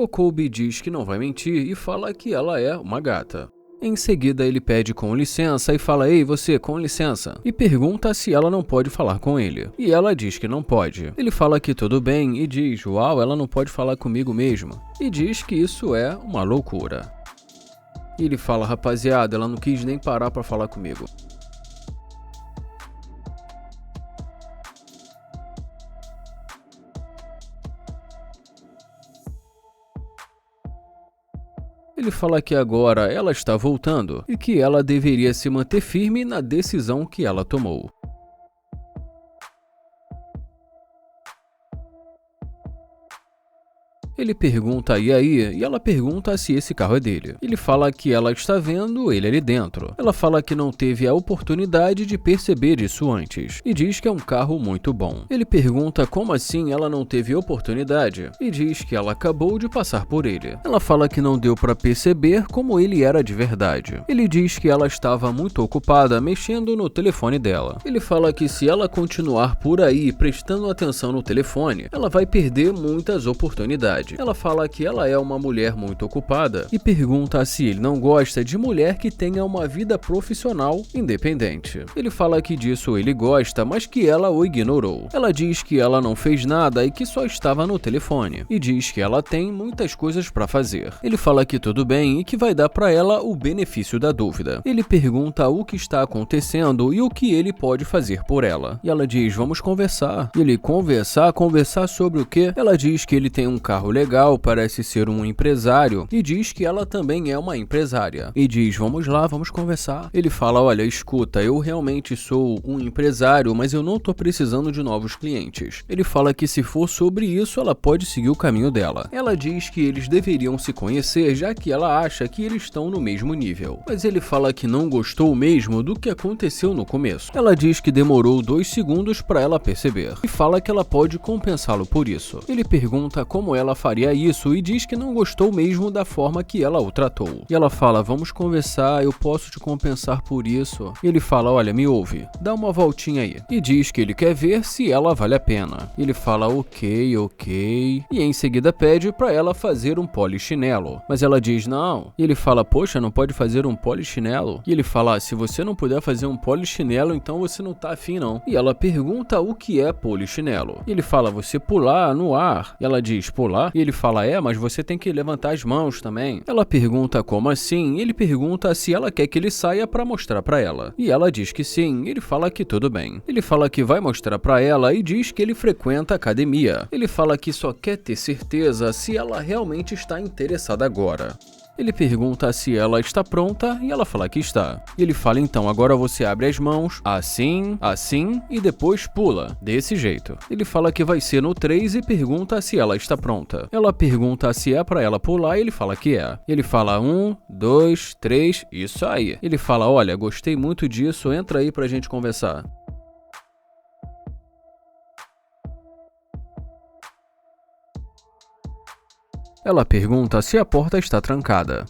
O Colby diz que não vai mentir e fala que ela é uma gata. Em seguida, ele pede com licença e fala: "Ei, você, com licença", e pergunta se ela não pode falar com ele. E ela diz que não pode. Ele fala que tudo bem e diz: "Uau, ela não pode falar comigo mesmo", e diz que isso é uma loucura. E ele fala: "Rapaziada, ela não quis nem parar pra falar comigo". Ele fala que agora ela está voltando e que ela deveria se manter firme na decisão que ela tomou. Ele pergunta e aí, e ela pergunta se esse carro é dele. Ele fala que ela está vendo ele ali dentro. Ela fala que não teve a oportunidade de perceber isso antes, e diz que é um carro muito bom. Ele pergunta como assim ela não teve oportunidade, e diz que ela acabou de passar por ele. Ela fala que não deu para perceber como ele era de verdade. Ele diz que ela estava muito ocupada mexendo no telefone dela. Ele fala que se ela continuar por aí prestando atenção no telefone, ela vai perder muitas oportunidades. Ela fala que ela é uma mulher muito ocupada e pergunta se ele não gosta de mulher que tenha uma vida profissional independente. Ele fala que disso ele gosta, mas que ela o ignorou. Ela diz que ela não fez nada e que só estava no telefone, e diz que ela tem muitas coisas para fazer. Ele fala que tudo bem e que vai dar para ela o benefício da dúvida. Ele pergunta o que está acontecendo e o que ele pode fazer por ela. E ela diz: "Vamos conversar". E ele: conversar sobre o quê? Ela diz que ele tem um carro legal, parece ser um empresário, e diz que ela também é uma empresária. E diz: "Vamos lá, vamos conversar". Ele fala: "Olha, escuta, eu realmente sou um empresário, mas eu não tô precisando de novos clientes". Ele fala que se for sobre isso, ela pode seguir o caminho dela. Ela diz que eles deveriam se conhecer, já que ela acha que eles estão no mesmo nível. Mas ele fala que não gostou mesmo do que aconteceu no começo. Ela diz que demorou 2 segundos para ela perceber, e fala que ela pode compensá-lo por isso. Ele pergunta como ela faria isso e diz que não gostou mesmo da forma que ela o tratou. E ela fala: "Vamos conversar, eu posso te compensar por isso". E ele fala: "Olha, me ouve, dá uma voltinha aí". E diz que ele quer ver se ela vale a pena. E ele fala: ok. E em seguida pede pra ela fazer um polichinelo. Mas ela diz não. E ele fala: "Poxa, não pode fazer um polichinelo?". E ele fala: "Se você não puder fazer um polichinelo, então você não tá afim não". E ela pergunta o que é polichinelo. E ele fala: "Você pular no ar". E ela diz: "Pular?". E ele fala: "É, mas você tem que levantar as mãos também". Ela pergunta como assim, e ele pergunta se ela quer que ele saia pra mostrar pra ela. E ela diz que sim, ele fala que tudo bem. Ele fala que vai mostrar pra ela e diz que ele frequenta a academia. Ele fala que só quer ter certeza se ela realmente está interessada agora. Ele pergunta se ela está pronta e ela fala que está. Ele fala: "Então agora você abre as mãos, assim, e depois pula, desse jeito". Ele fala que vai ser no 3 e pergunta se ela está pronta. Ela pergunta se é pra ela pular e ele fala que é. Ele fala: 1, 2, 3, isso aí. Ele fala: "Olha, gostei muito disso, entra aí pra gente conversar". Ela pergunta se a porta está trancada.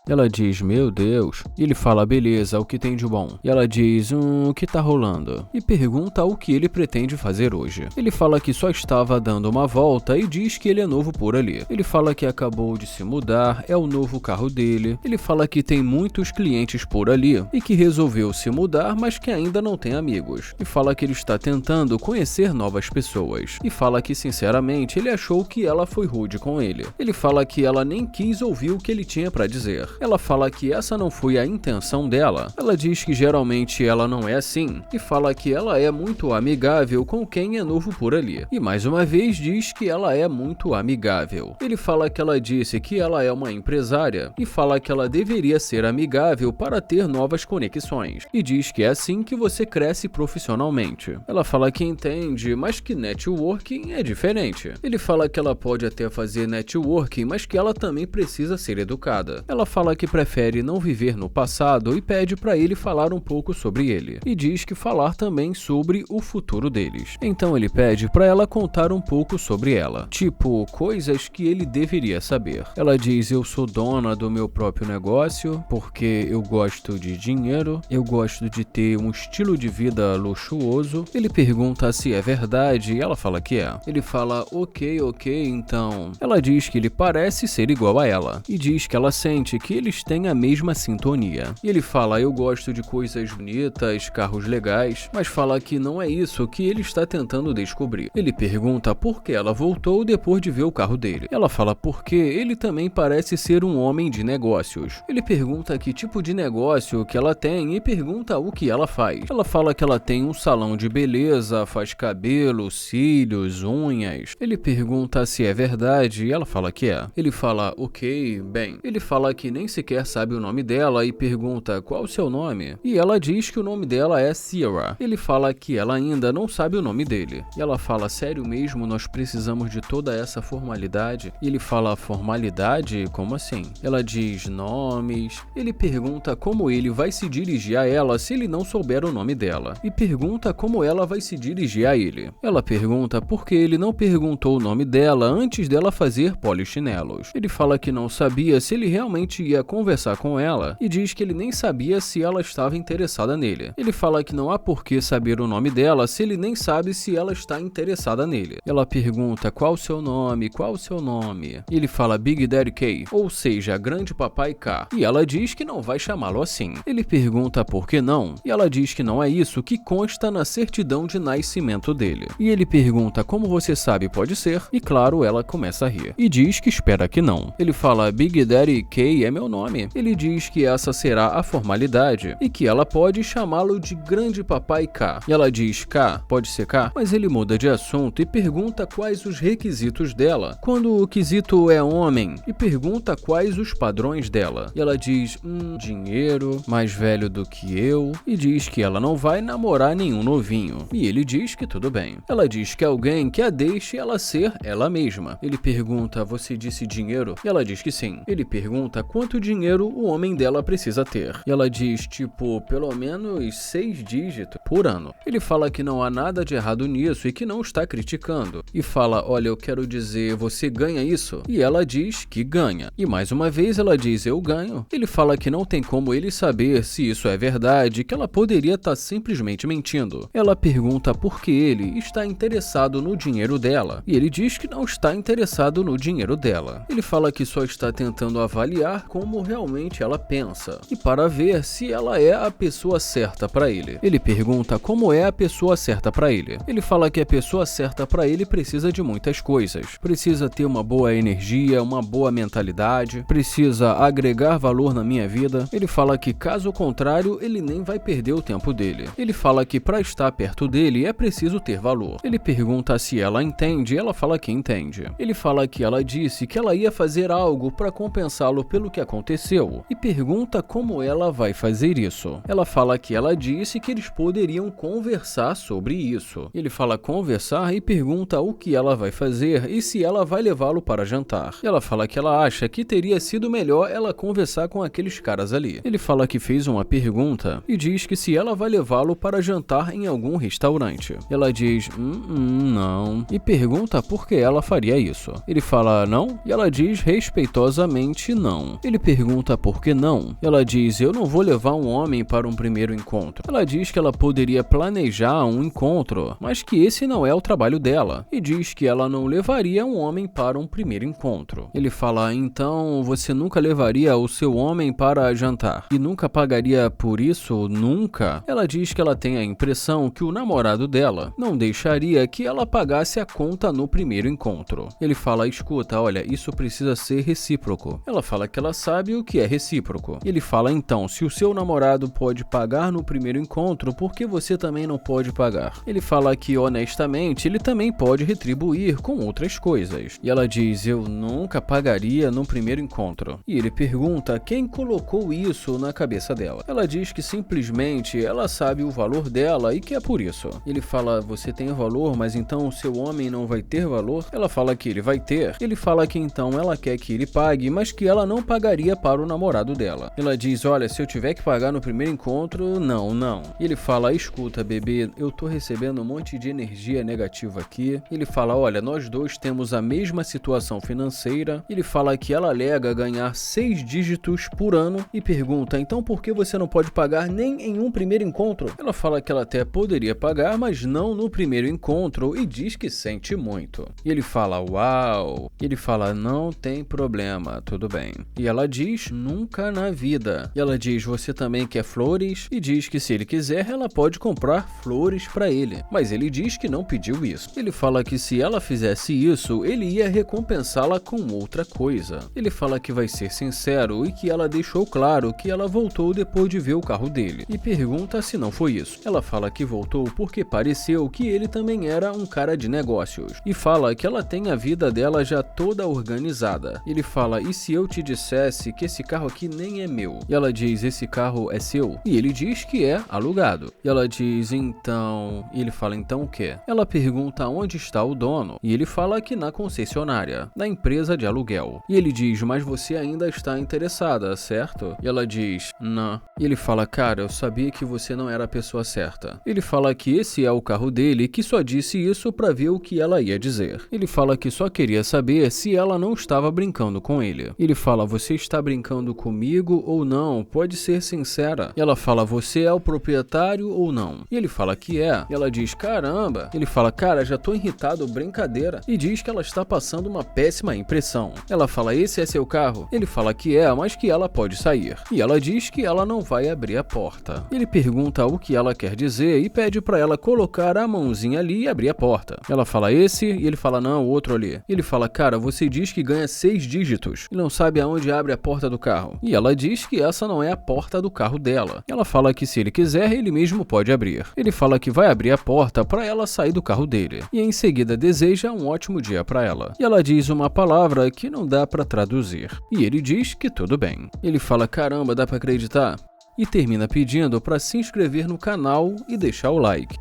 Ela diz: "Meu Deus". E ele fala: "Beleza, o que tem de bom?". E ela diz: o que tá rolando?". E pergunta o que ele pretende fazer hoje. Ele fala que só estava dando uma volta e diz que ele é novo por ali. Ele fala que acabou de se mudar, é o novo carro dele. Ele fala que tem muitos clientes por ali e que resolveu se mudar, mas que ainda não tem amigos. E fala que ele está tentando conhecer novas pessoas. E fala que, sinceramente, ele achou que ela foi rude com ele. Ele fala que ela nem quis ouvir o que ele tinha para dizer. Ela fala que essa não foi a intenção dela. Ela diz que geralmente ela não é assim e fala que ela é muito amigável com quem é novo por ali. E mais uma vez diz que ela é muito amigável. Ele fala que ela disse que ela é uma empresária e fala que ela deveria ser amigável para ter novas conexões. E diz que é assim que você cresce profissionalmente. Ela fala que entende, mas que networking é diferente. Ele fala que ela pode até fazer networking, mas que ela também precisa ser educada. Ela fala fala que prefere não viver no passado e pede para ele falar um pouco sobre ele, e diz que falar também sobre o futuro deles. Então ele pede para ela contar um pouco sobre ela, tipo, coisas que ele deveria saber. Ela diz: eu sou dona do meu próprio negócio, porque eu gosto de dinheiro, eu gosto de ter um estilo de vida luxuoso. Ele pergunta se é verdade e ela fala que é. Ele fala: ok, então. Ela diz que ele parece ser igual a ela, e diz que ela sente que eles têm a mesma sintonia. E ele fala: eu gosto de coisas bonitas, carros legais, mas fala que não é isso que ele está tentando descobrir. Ele pergunta por que ela voltou depois de ver o carro dele. Ela fala porque ele também parece ser um homem de negócios. Ele pergunta que tipo de negócio que ela tem e pergunta o que ela faz. Ela fala que ela tem um salão de beleza, faz cabelo, cílios, unhas. Ele pergunta se é verdade e ela fala que é. Ele fala: ok, bem. Ele fala que nem sequer sabe o nome dela e pergunta qual o seu nome. E ela diz que o nome dela é Sierra. Ele fala que ela ainda não sabe o nome dele. E ela fala: sério mesmo, nós precisamos de toda essa formalidade? E ele fala: formalidade? Como assim? Ela diz nomes. Ele pergunta como ele vai se dirigir a ela se ele não souber o nome dela. E pergunta como ela vai se dirigir a ele. Ela pergunta por que ele não perguntou o nome dela antes dela fazer polichinelos. Ele fala que não sabia se ele realmente ia conversar com ela e diz que ele nem sabia se ela estava interessada nele. Ele fala que não há por que saber o nome dela se ele nem sabe se ela está interessada nele. Ela pergunta qual o seu nome, qual o seu nome. E ele fala Big Daddy K, ou seja, Grande Papai K. E ela diz que não vai chamá-lo assim. Ele pergunta por que não, e ela diz que não é isso que consta na certidão de nascimento dele. E ele pergunta como você sabe pode ser, e claro, ela começa a rir. E diz que espera que não. Ele fala Big Daddy K é meu nome. Ele diz que essa será a formalidade e que ela pode chamá-lo de Grande Papai K. E ela diz K, pode ser K, mas ele muda de assunto e pergunta quais os requisitos dela, quando o quesito é homem, e pergunta quais os padrões dela. E ela diz, dinheiro, mais velho do que eu, e diz que ela não vai namorar nenhum novinho. E ele diz que tudo bem. Ela diz que alguém que a deixe ela ser ela mesma. Ele pergunta, você disse dinheiro? E ela diz que sim. Ele pergunta quanto dinheiro o homem dela precisa ter. E ela diz, tipo, pelo menos 6 dígitos por ano. Ele fala que não há nada de errado nisso e que não está criticando. E fala, olha, eu quero dizer, você ganha isso? E ela diz que ganha. E mais uma vez ela diz, eu ganho. Ele fala que não tem como ele saber se isso é verdade, que ela poderia estar simplesmente mentindo. Ela pergunta por que ele está interessado no dinheiro dela. E ele diz que não está interessado no dinheiro dela. Ele fala que só está tentando avaliar como realmente ela pensa e para ver se ela é a pessoa certa para ele. Ele pergunta como é a pessoa certa para ele. Ele fala que a pessoa certa para ele precisa de muitas coisas. Precisa ter uma boa energia, uma boa mentalidade, precisa agregar valor na minha vida. Ele fala que caso contrário, ele nem vai perder o tempo dele. Ele fala que para estar perto dele é preciso ter valor. Ele pergunta se ela entende e ela fala que entende. Ele fala que ela disse que ela ia fazer algo para compensá-lo pelo que aconteceu e pergunta como ela vai fazer isso. Ela fala que ela disse que eles poderiam conversar sobre isso. Ele fala conversar e pergunta o que ela vai fazer e se ela vai levá-lo para jantar. Ela fala que ela acha que teria sido melhor ela conversar com aqueles caras ali. Ele fala que fez uma pergunta e diz que se ela vai levá-lo para jantar em algum restaurante. Ela diz, não, e pergunta por que ela faria isso. Ele fala não e ela diz respeitosamente não. Ele pergunta por que não. Ela diz, eu não vou levar um homem para um primeiro encontro. Ela diz que ela poderia planejar um encontro, mas que esse não é o trabalho dela. E diz que ela não levaria um homem para um primeiro encontro. Ele fala, então você nunca levaria o seu homem para jantar e nunca pagaria por isso? Nunca? Ela diz que ela tem a impressão que o namorado dela não deixaria que ela pagasse a conta no primeiro encontro. Ele fala, escuta, olha, isso precisa ser recíproco. Ela fala que ela sabe o que é recíproco. Ele fala, então, se o seu namorado pode pagar no primeiro encontro, por que você também não pode pagar? Ele fala que, honestamente, ele também pode retribuir com outras coisas. E ela diz, eu nunca pagaria no primeiro encontro. E ele pergunta quem colocou isso na cabeça dela. Ela diz que simplesmente ela sabe o valor dela e que é por isso. Ele fala, você tem valor, mas então o seu homem não vai ter valor? Ela fala que ele vai ter. Ele fala que então ela quer que ele pague, mas que ela não pagaria pagaria para o namorado dela. Ela diz, olha, se eu tiver que pagar no primeiro encontro, não. E ele fala, escuta, bebê, eu tô recebendo um monte de energia negativa aqui. Ele fala, olha, nós dois temos a mesma situação financeira. Ele fala que ela alega ganhar 6 dígitos por ano e pergunta, então por que você não pode pagar nem em um primeiro encontro? Ela fala que ela até poderia pagar, mas não no primeiro encontro e diz que sente muito. E ele fala, uau. E ele fala, não tem problema, tudo bem. E ela diz, nunca na vida. E ela diz, você também quer flores? E diz que se ele quiser, ela pode comprar flores para ele. Mas ele diz que não pediu isso. Ele fala que se ela fizesse isso, ele ia recompensá-la com outra coisa. Ele fala que vai ser sincero e que ela deixou claro que ela voltou depois de ver o carro dele. E pergunta se não foi isso. Ela fala que voltou porque pareceu que ele também era um cara de negócios. E fala que ela tem a vida dela já toda organizada. Ele fala, e se eu te dissesse que esse carro aqui nem é meu? E ela diz, esse carro é seu? E ele diz que é alugado. E ela diz, então... E ele fala, então o quê? Ela pergunta onde está o dono. E ele fala que na concessionária, na empresa de aluguel. E ele diz, mas você ainda está interessada, certo? E ela diz, não. E ele fala, cara, eu sabia que você não era a pessoa certa. Ele fala que esse é o carro dele e que só disse isso para ver o que ela ia dizer. Ele fala que só queria saber se ela não estava brincando com ele. Ele fala, você está brincando comigo ou não? Pode ser sincera. E ela fala, você é o proprietário ou não? E ele fala que é. E ela diz, caramba. Ele fala, cara, já tô irritado, brincadeira. E diz que ela está passando uma péssima impressão. Ela fala, esse é seu carro? Ele fala que é, mas que ela pode sair. E ela diz que ela não vai abrir a porta. Ele pergunta o que ela quer dizer e pede para ela colocar a mãozinha ali e abrir a porta. Ela fala esse e ele fala não, o outro ali. Ele fala, cara, você diz que ganha 6 dígitos e não sabe aonde abre a porta do carro. E ela diz que essa não é a porta do carro dela. Ela fala que se ele quiser, ele mesmo pode abrir. Ele fala que vai abrir a porta para ela sair do carro dele. E em seguida deseja um ótimo dia para ela. E ela diz uma palavra que não dá para traduzir. E ele diz que tudo bem. Ele fala, caramba, dá para acreditar? E termina pedindo para se inscrever no canal e deixar o like.